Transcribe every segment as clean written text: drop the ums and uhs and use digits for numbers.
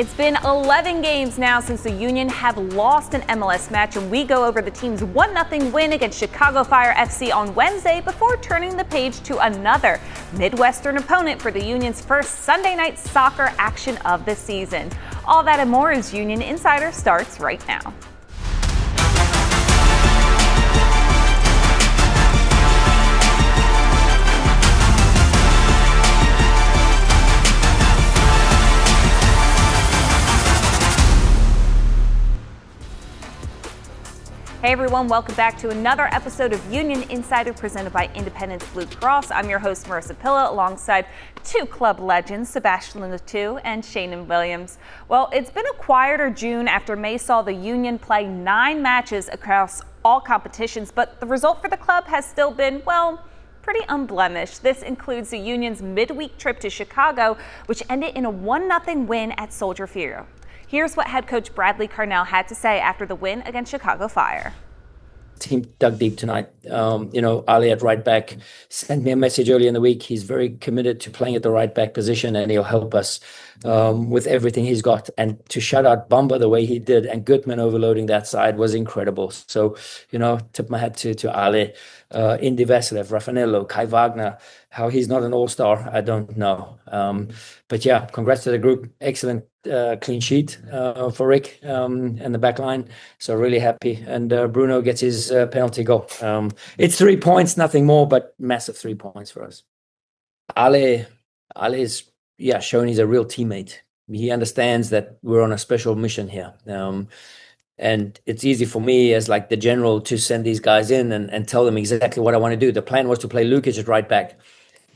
It's been 11 games now since the Union have lost an MLS match, and we go over the team's 1-0 win against Chicago Fire FC on Wednesday before turning the page to another Midwestern opponent for the Union's first Sunday night soccer action of the season. All that and more as Union Insider starts right now. Hey everyone, welcome back to another episode of Union Insider presented by Independence Blue Cross. I'm your host, Marisa alongside two club legends, Sebastian and Sheanon Williams. Well, it's been a quieter June after May saw the Union play 9 matches across all competitions, but the result for the club has still been, well, pretty unblemished. This includes the Union's midweek trip to Chicago, which ended in a 1-0 win at Soldier Field. Here's what head coach Bradley Carnell had to say after the win against Chicago Fire. Team dug deep tonight. Ali at right back sent me a message early in the week. He's very committed to playing at the right back position, and he'll help us with everything he's got. And to shut out Bamba the way he did and Goodman overloading that side was incredible. So, tip my hat to Ali, Indy Vasilev, Raffanello, Kai Wagner. How he's not an all-star, I don't know. But yeah, congrats to the group. Excellent clean sheet for Rick and the back line. So really happy. And Bruno gets his penalty goal. It's 3 points, nothing more, but massive 3 points for us. Ali's shown he's a real teammate. He understands that we're on a special mission here. And it's easy for me as like the general to send these guys in and tell them exactly what I want to do. The plan was to play Lukic at right back.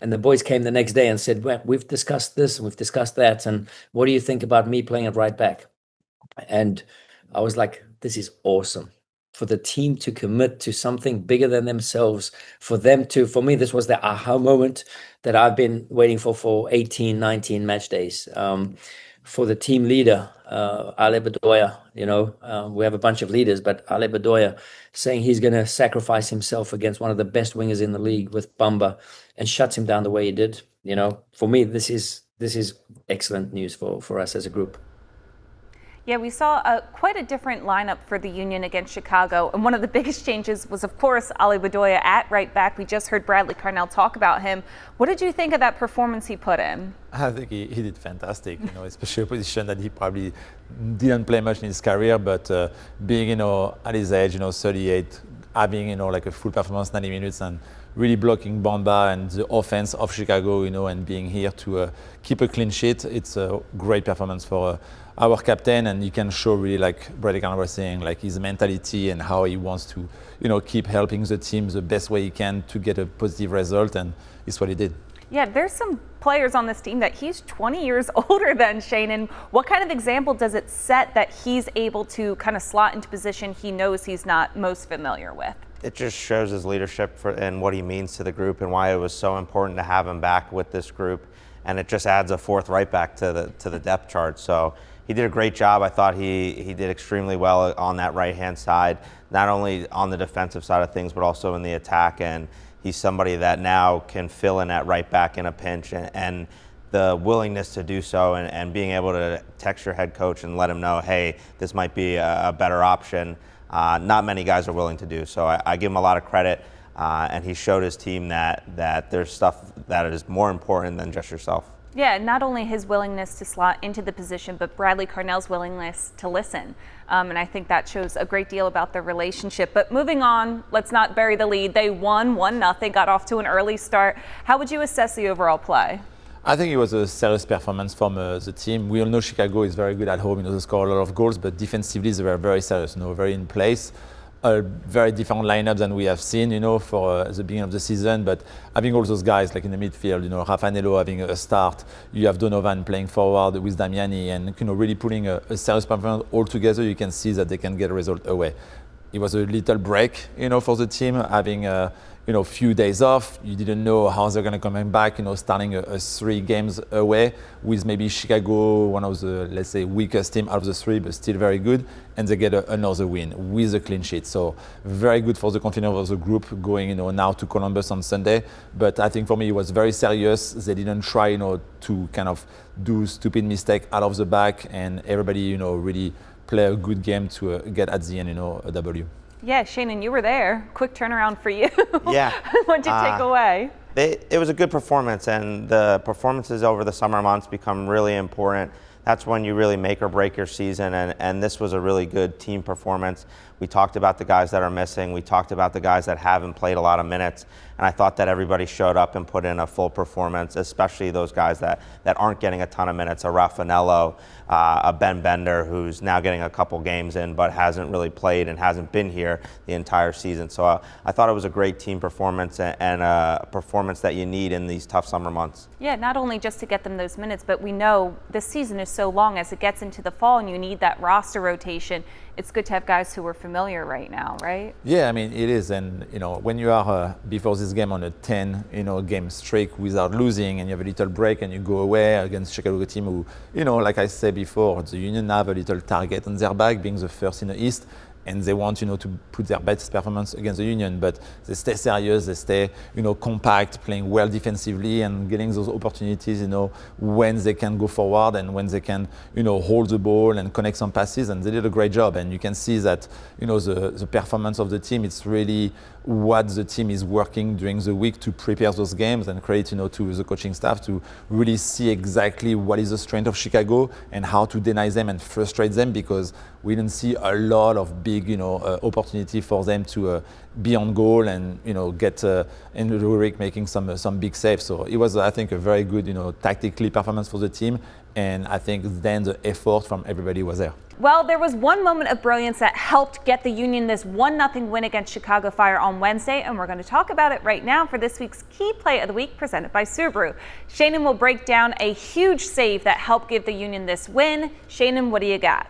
And the boys came the next day and said, well, we've discussed this and we've discussed that. And what do you think about me playing at right back? And I was like, this is awesome. For the team to commit to something bigger than themselves, for me, this was the aha moment that I've been waiting for 18, 19 match days. For the team leader, Ale Bedoya, we have a bunch of leaders, but Ale Bedoya saying he's going to sacrifice himself against one of the best wingers in the league with Bamba and shuts him down the way he did. For me, this is excellent news for us as a group. Yeah, we saw quite a different lineup for the Union against Chicago. And one of the biggest changes was, of course, Ali Bedoya at right back. We just heard Bradley Carnell talk about him. What did you think of that performance he put in? I think he did fantastic, especially a position that he probably didn't play much in his career. But being, at his age, 38, having, like a full performance, 90 minutes, and really blocking Bamba and the offense of Chicago, and being here to keep a clean sheet. It's a great performance for our captain, and you can show really, like Bradley Carnell was saying, like his mentality and how he wants to, keep helping the team the best way he can to get a positive result, and it's what he did. Yeah, there's some players on this team that he's 20 years older than Sheanon. What kind of example does it set that he's able to kind of slot into position he knows he's not most familiar with? It just shows his leadership and what he means to the group and why it was so important to have him back with this group. And it just adds a fourth right back to the depth chart. So he did a great job. I thought he did extremely well on that right-hand side, not only on the defensive side of things, but also in the attack. And he's somebody that now can fill in at right back in a pinch, and the willingness to do so and being able to text your head coach and let him know, hey, this might be a better option. Not many guys are willing to do. So I give him a lot of credit, and he showed his team that there's stuff that is more important than just yourself. Yeah, not only his willingness to slot into the position, but Bradley Carnell's willingness to listen. And I think that shows a great deal about their relationship. But moving on, let's not bury the lead. They won 1-0, got off to an early start. How would you assess the overall play? I think it was a serious performance from the team. We all know Chicago is very good at home. They score a lot of goals, but defensively they were very serious, very in place. A very different lineup than we have seen, for the beginning of the season. But having all those guys like in the midfield, Raffanello having a start, you have Donovan playing forward with Damiani, and really putting a serious performance all together. You can see that they can get a result away. It was a little break, for the team, having few days off. You didn't know how they're going to come back, starting a 3 games away with maybe Chicago, one of the, let's say, weakest team out of the 3, but still very good. And they get another win with a clean sheet. So very good for the confidence of the group going, now to Columbus on Sunday. But I think for me, it was very serious. They didn't try, to kind of do stupid mistake out of the back, and everybody, really play a good game to get at the end, a W. Yeah, Sheanon, you were there. Quick turnaround for you. Yeah. What did you take away? It was a good performance, and the performances over the summer months become really important. That's when you really make or break your season, and this was a really good team performance. We talked about the guys that are missing. We talked about the guys that haven't played a lot of minutes, and I thought that everybody showed up and put in a full performance, especially those guys that aren't getting a ton of minutes, a Raffanello, a Ben Bender, who's now getting a couple games in but hasn't really played and hasn't been here the entire season. So I thought it was a great team performance and a performance that you need in these tough summer months. Yeah, not only just to get them those minutes, but we know this season is so long as it gets into the fall and you need that roster rotation. It's good to have guys who are familiar right now, right? Yeah, I mean, it is. And, when you are before this game on a 10, game streak without losing, and you have a little break and you go away against Chicago team who, like I said before, the Union have a little target on their back, being the first in the East. And they want, to put their best performance against the Union, but they stay serious, they stay, compact, playing well defensively and getting those opportunities, when they can go forward and when they can, hold the ball and connect some passes, and they did a great job. And you can see that, the performance of the team, it's really what the team is working during the week to prepare those games and create, to the coaching staff to really see exactly what is the strength of Chicago and how to deny them and frustrate them, because we didn't see a lot of big, opportunity for them to be on goal and, get in the Rurik making some big saves. So it was, I think, a very good, tactically performance for the team. And I think then the effort from everybody was there. Well, there was one moment of brilliance that helped get the Union this 1-0 win against Chicago Fire on Wednesday, and we're going to talk about it right now for this week's Key Play of the Week presented by Subaru. Sheanon will break down a huge save that helped give the Union this win. Sheanon, what do you got?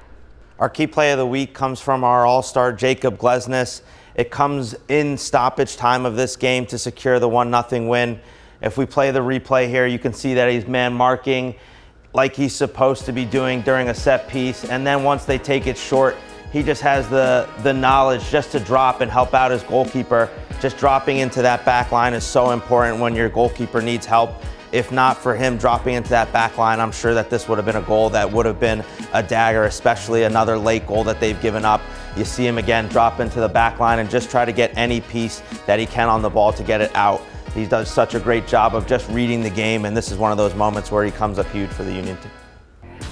Our Key Play of the Week comes from our all-star Jacob Glesnes. It comes in stoppage time of this game to secure the 1-0 win. If we play the replay here, you can see that he's man marking like he's supposed to be doing during a set piece. And then once they take it short, he just has the knowledge just to drop and help out his goalkeeper. Just dropping into that back line is so important when your goalkeeper needs help. If not for him dropping into that back line, I'm sure that this would have been a goal that would have been a dagger, especially another late goal that they've given up. You see him again drop into the back line and just try to get any piece that he can on the ball to get it out. He does such a great job of just reading the game, and this is one of those moments where he comes up huge for the Union team.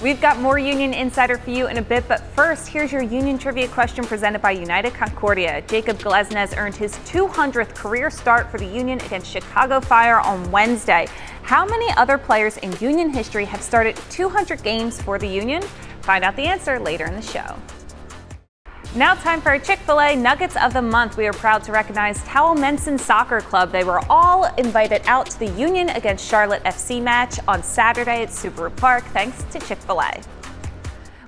We've got more Union Insider for you in a bit, but first, here's your Union trivia question presented by United Concordia. Jacob Glesnes earned his 200th career start for the Union against Chicago Fire on Wednesday. How many other players in Union history have started 200 games for the Union? Find out the answer later in the show. Now time for our ChickfilA Nuggets of the Month. We are proud to recognize Towel Menson Soccer Club. They were all invited out to the Union against Charlotte FC match on Saturday at Subaru Park, thanks to ChickfilA.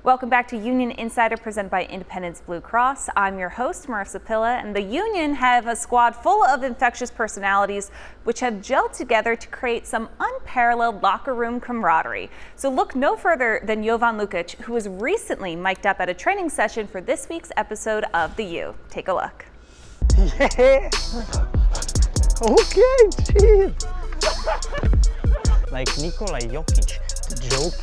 Welcome back to Union Insider presented by Independence Blue Cross. I'm your host, Marisa, and the Union have a squad full of infectious personalities which have gelled together to create some unparalleled locker room camaraderie. So look no further than Jovan Lukic, who was recently mic'd up at a training session for this week's episode of The U. Take a look. Yeah. Okay, chill. Like Nikola Jokic, the joke.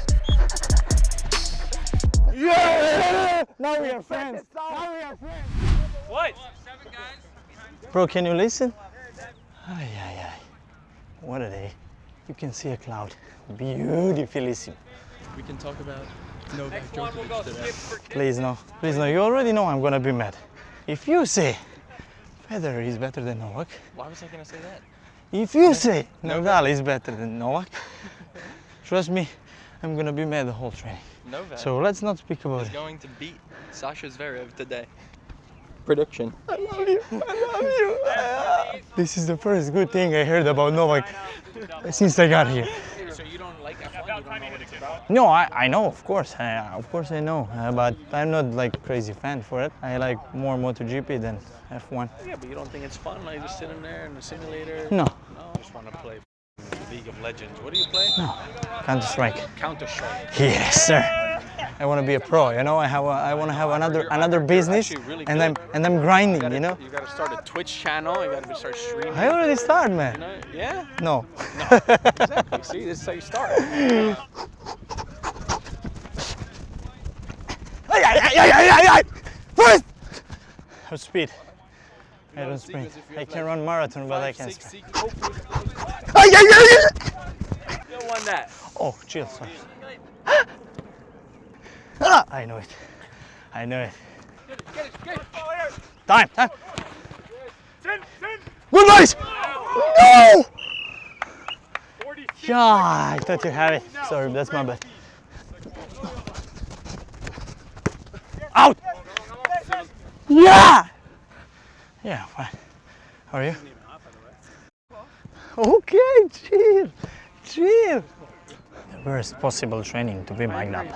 Yeah! Now we are friends. What? Bro, can you listen? Ay, ay, ay. What a day. You can see a cloud. Beautifulissimo. We can talk about Novak Djokovic today. Please no. Please no. You already know I'm gonna be mad. If you say Federer is better than Novak. Why was I gonna say that? If you say Nadal is better than Novak, trust me, I'm gonna be mad the whole training. Novak So let's not speak about is it. going to beat Sasha Zverev today. Prediction. I love you. I love you. This is the first good thing I heard about Novak since I got here. So you don't like F1? don't know what it's about? No, I know, of course I know, but I'm not like crazy fan for it. I like more MotoGP than F1. Yeah, but you don't think it's fun, like just sitting there in the simulator? No. No, I just want to play League of Legends. What do you play? No, Counter-Strike. Counter-Strike. Yes, sir. I want to be a pro. You know, I want to have another business, really and good. I'm grinding. You know. You got to start a Twitch channel. You got to start streaming. I already started, man. You know? Yeah. No. No. Exactly. See, this is how you start. First. Have speed. I don't sprint. I can run marathon, but I can't sprint. You won that. Oh, chill, sorry. I know it. I know it. Time. Good boys! No! Yeah, I thought you had it. Sorry, that's my bad. Out! Yeah! Yeah, fine. How are you? Okay, chill. The worst possible training to be mic'd up.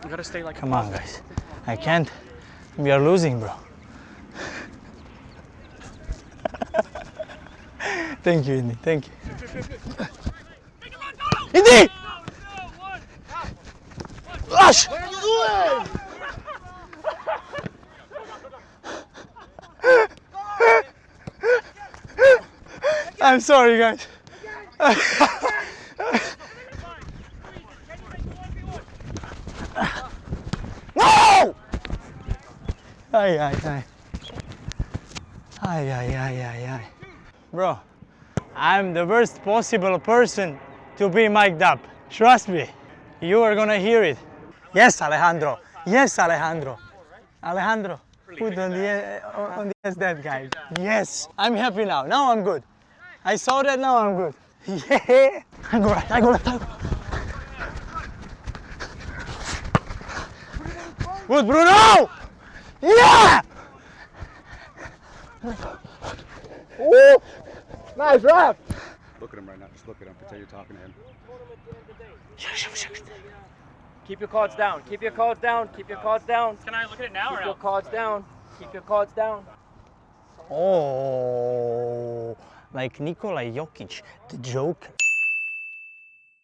You got to stay like. Come on, guys. I can't. We are losing, bro. Thank you, Indy. Thank you. Indy! Rush! What are you doing? I'm sorry, guys. No! Ay. Bro, I'm the worst possible person to be mic'd up. Trust me. You are gonna hear it. Yes, Alejandro. Alejandro, put on the yes, that guy. Yes, I'm happy now. Now I'm good. I saw that, now I'm good. Yeah. I go right. Good, Bruno! Yeah! Ooh, nice wrap! Look at him right now. Just look at him. Pretend you're talking to him. Keep your cards down. Keep your cards down. Can I look at it now or Keep your cards down. Oh, like Nikola Jokic, the joke.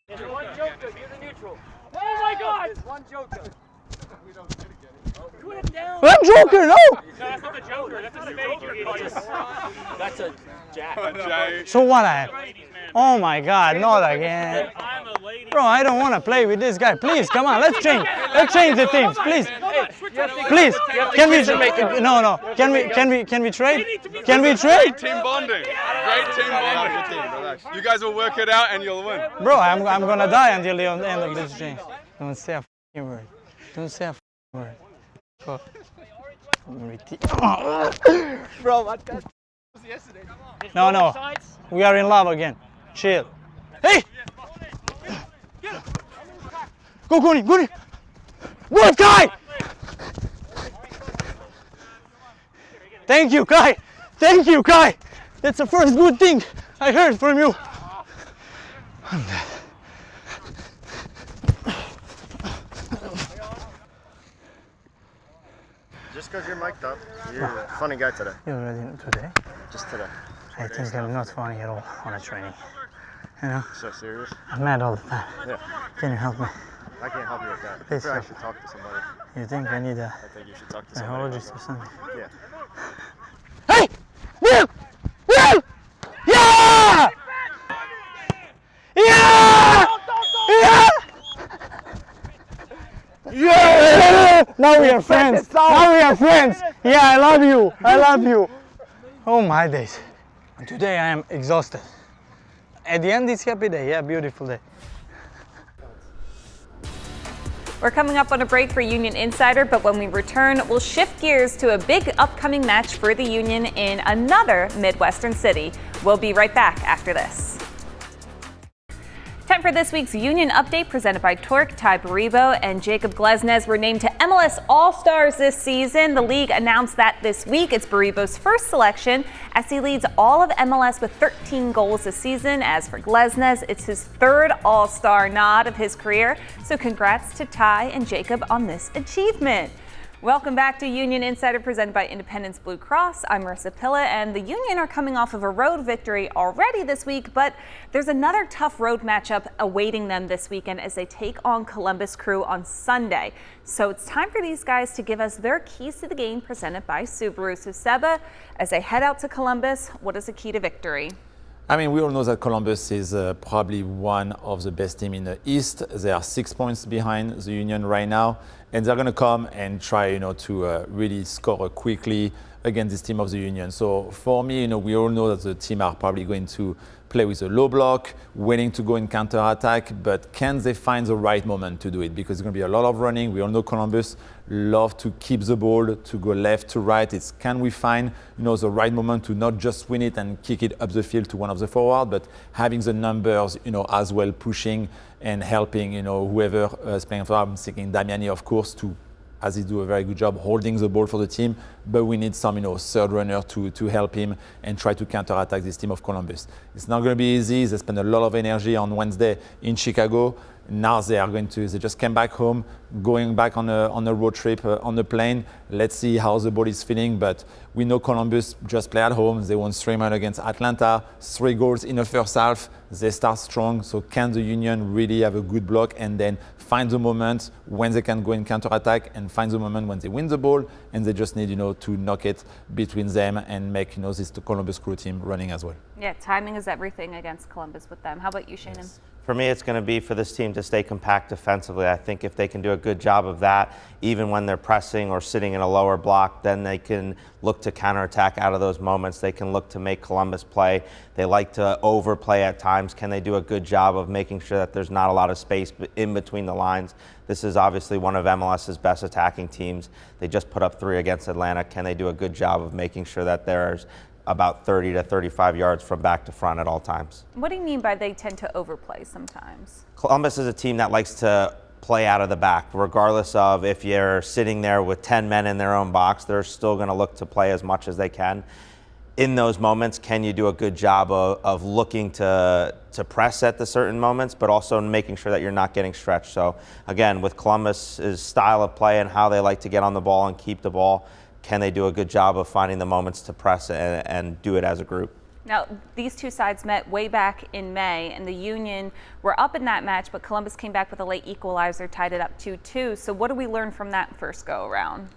There's one joker. You're the neutral. Oh my God! There's one joker. Put it down. I'm Joker, no! No, that's not the Joker. That's a spade, you idiot. That's a jack. So what I have? Oh my God, not again. I'm a lady. Bro, I don't want to play with this guy. Please, come on, let's change. Let's change the teams, please. Please, can we? No. Can we trade? Can we trade? Team bonding. Great team bonding. Relax. You guys will work it out and you'll win. Bro, I'm gonna die until the end of this change. Don't say a f***ing word. Don't say a f***ing word. Go. Bro, what that was yesterday. No. We are in love again. Chill. Hey! Go, Guni! Good, Kai! Thank you, Kai! That's the first good thing I heard from you. I'm dead. Just because you're mic'd up, you're a funny guy today. You already today? Just today. I think I'm not funny at all on a training. You know? So serious? I'm mad all the time. Yeah. Can you help me? I can't help you with that. Please I help. should talk to somebody. You think I need a I think you should talk to somebody. psychologist or something? Yeah. Hey! Will! Yeah! Yeah! Now we are friends. Yeah, I love you. Oh my days. Today I am exhausted. At the end, it's happy day. Yeah, beautiful day. We're coming up on a break for Union Insider, but when we return, we'll shift gears to a big upcoming match for the Union in another Midwestern city. We'll be right back after this. Time for this week's Union Update presented by Torque. Ty Baribo and Jacob Glesnes were named to MLS All-Stars this season. The league announced that this week. It's Baribo's first selection as he leads all of MLS with 13 goals this season. As for Glesnes, it's his third All-Star nod of his career. So congrats to Ty and Jacob on this achievement. Welcome back to Union Insider presented by Independence Blue Cross. I'm Marisa Pilla, and the Union are coming off of a road victory already this week, but there's another tough road matchup awaiting them this weekend as they take on Columbus Crew on Sunday. So it's time for these guys to give us their keys to the game presented by Subaru. So Seba, as they head out to Columbus, what is the key to victory? I mean, we all know that Columbus is probably one of the best teams in the East. They are 6 points behind the Union right now, and they're going to come and try, to really score quickly against this team of the Union. So for me, we all know that the team are probably going to play with a low block, willing to go in counter-attack, but can they find the right moment to do it? Because it's going to be a lot of running. We all know Columbus love to keep the ball, to go left to right. It's can we find, the right moment to not just win it and kick it up the field to one of the forward, but having the numbers, as well pushing and helping, whoever is playing for. I'm thinking Damiani, of course, as he do a very good job holding the ball for the team, but we need some, third runner to help him and try to counterattack this team of Columbus. It's not going to be easy. They spent a lot of energy on Wednesday in Chicago. Now they just came back home, going back on a road trip on the plane. Let's see how the ball is feeling, but we know Columbus just play at home. They won 3-1 against Atlanta, 3 goals in the first half. They start strong, so can the Union really have a good block and then find the moment when they can go in counter-attack and find the moment when they win the ball, and they just need, to knock it between them and make, this Columbus Crew team running as well. Yeah, timing is everything against Columbus with them. How about you, Sheanon? Yes. For me, it's going to be for this team to stay compact defensively. I think if they can do a good job of that, even when they're pressing or sitting in a lower block, then they can look to counterattack out of those moments. They can look to make Columbus play. They like to overplay at times. Can they do a good job of making sure that there's not a lot of space in between the lines? This is obviously one of MLS's best attacking teams. They just put up 3 against Atlanta. Can they do a good job of making sure that there's about 30 to 35 yards from back to front at all times? What do you mean by they tend to overplay sometimes? Columbus is a team that likes to play out of the back. Regardless of if you're sitting there with 10 men in their own box, they're still going to look to play as much as they can. In those moments, can you do a good job of looking to press at the certain moments, but also making sure that you're not getting stretched? So again, with Columbus's style of play and how they like to get on the ball and keep the ball, can they do a good job of finding the moments to press and do it as a group? Now, these two sides met way back in May, and the Union were up in that match, but Columbus came back with a late equalizer, tied it up 2-2. So what do we learn from that first go-around?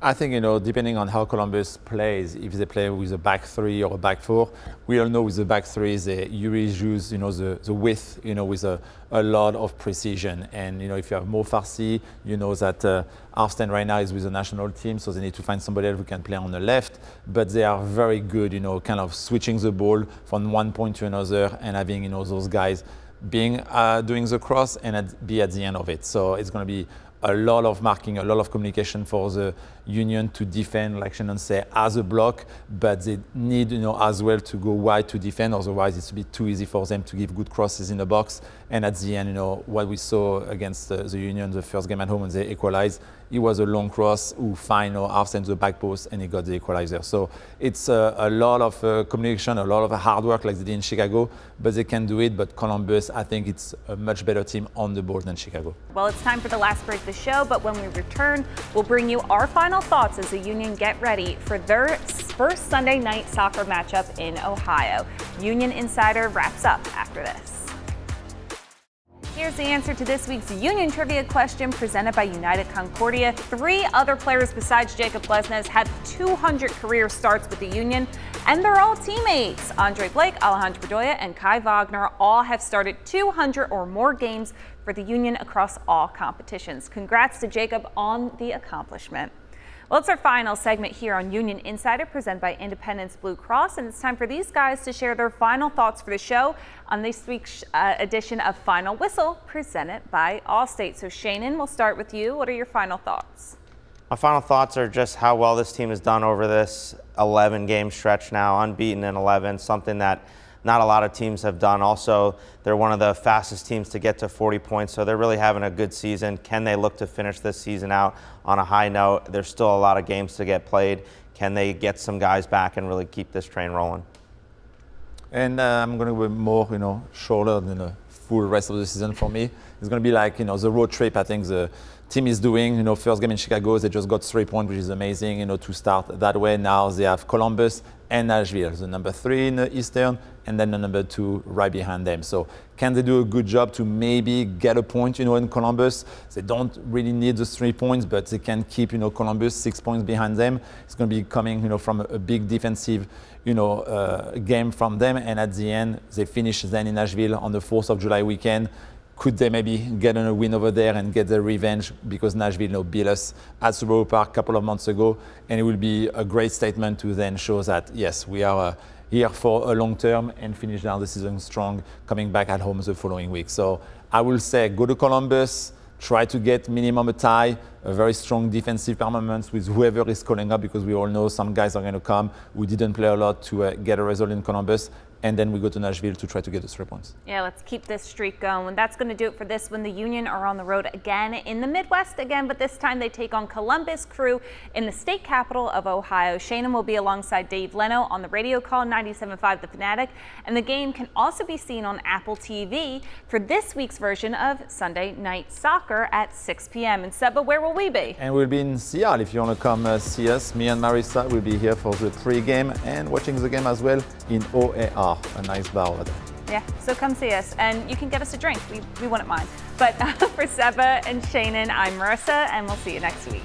I think, depending on how Columbus plays, if they play with a back 3 or a back 4, we all know with the back 3, they usually use, the width, with a lot of precision. And, if you have Mo Farsi, that Arsene right now is with the national team, so they need to find somebody else who can play on the left. But they are very good, kind of switching the ball from one point to another and having, those guys being doing the cross and be at the end of it. So it's going to be a lot of marking, a lot of communication for the Union to defend, like Sheanon said, as a block, but they need, as well to go wide to defend. Otherwise, it's a bit too easy for them to give good crosses in the box. And at the end, what we saw against the Union, the first game at home when they equalized, it was a long cross who find Arsene the back post and he got the equalizer. So it's a lot of communication, a lot of hard work like they did in Chicago, but they can do it. But Columbus, I think it's a much better team on the ball than Chicago. Well, it's time for the last break of the show, but when we return, we'll bring you our final thoughts as the Union get ready for their first Sunday night soccer matchup in Ohio. Union Insider wraps up after this. Here's the answer to this week's Union Trivia question presented by United Concordia. 3 other players besides Jacob Glesnes had 200 career starts with the Union, and they're all teammates. Andre Blake, Alejandro Bedoya, and Kai Wagner all have started 200 or more games for the Union across all competitions. Congrats to Jacob on the accomplishment. Well, it's our final segment here on Union Insider presented by Independence Blue Cross, and it's time for these guys to share their final thoughts for the show on this week's edition of Final Whistle presented by Allstate. So Sheanon, we'll start with you. What are your final thoughts? My final thoughts are just how well this team has done over this 11-game stretch now, unbeaten in 11, something that not a lot of teams have done. Also, they're one of the fastest teams to get to 40 points, so they're really having a good season. Can they look to finish this season out on a high note? There's still a lot of games to get played. Can they get some guys back and really keep this train rolling? And I'm going to be more, shorter than a full rest of the season for me. It's going to be like, the road trip I think the team is doing. First game in Chicago, they just got 3 points, which is amazing, to start that way. Now they have Columbus and Nashville, the number 3 in the Eastern, and then the number 2 right behind them. So can they do a good job to maybe get a point, in Columbus? They don't really need the 3 points, but they can keep, Columbus 6 points behind them. It's going to be coming, from a big defensive, game from them. And at the end, they finish then in Nashville on the 4th of July weekend. Could they maybe get a win over there and get their revenge because Nashville beat us at Super Bowl Park a couple of months ago? And it will be a great statement to then show that, yes, we are here for a long term and finish down the season strong, coming back at home the following week. So I will say go to Columbus, try to get minimum a tie, a very strong defensive performance with whoever is calling up, because we all know some guys are going to come. We didn't play a lot to get a result in Columbus. And then we go to Nashville to try to get the 3 points. Yeah, let's keep this streak going. That's going to do it for this one. The Union are on the road again in the Midwest again, but this time they take on Columbus Crew in the state capital of Ohio. Sheanon will be alongside Dave Leno on the radio call 97.5 The Fanatic, and the game can also be seen on Apple TV for this week's version of Sunday Night Soccer at 6 p.m. And Seba, where will we be? And we'll be in Seattle if you want to come see us. Me and Marisa will be here for the pre-game and watching the game as well in OAR. A nice bar over there. Yeah, so come see us, and you can get us a drink. We wouldn't mind. But for Seba and Sheanon, I'm Marisa, and we'll see you next week.